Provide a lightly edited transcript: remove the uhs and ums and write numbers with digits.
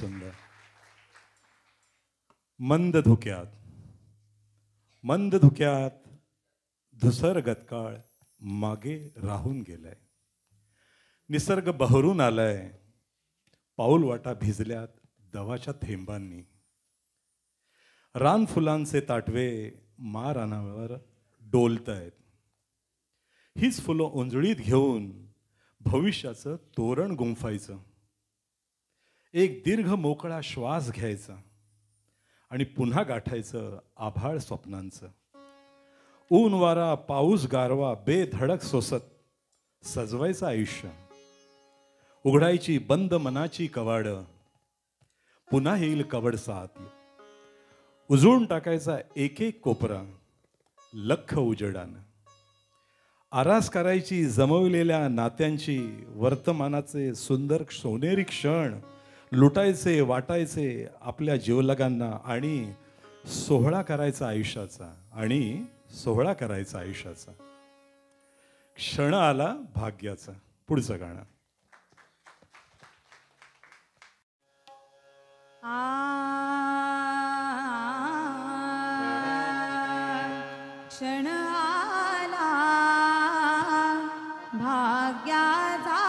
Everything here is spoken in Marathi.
सुंदर. मंद धुक्यात मंद धुक्यात धुसर गतकाळ मागे राहून गेलाय. निसर्ग बहरून आलाय. पाऊल वाटा भिजल्यात दवाच्या थेंबांनी. रान फुलांचे ताटवे मारानावर डोलतायत. हीच फुलं ओंजळीत घेऊन भविष्याचं तोरण गुंफायचं. एक दीर्घ मोकळा श्वास घ्यायचा आणि पुन्हा गाठायचं आभाळ स्वप्नांचं. ऊन वारा पाऊस गारवा बेधडक सोसत सजवायचं आयुष्य. उघडायची बंद मनाची कवाड. पुन्हा येईल कवड साथ. उजळून टाकायचा एक एक कोपरा लख उजेडानं. आरास करायची जमवलेल्या नात्यांची. वर्तमानाचे सुंदर सोनेरी क्षण लुटायचे वाटायचे आपल्या जीवलगांना आणि सोहळा करायचा आयुष्याचा. सोहळा करायचा आयुष्याचा. क्षण आला भाग्याचा. पुढचं गाणं. क्षण आला भाग्याचा.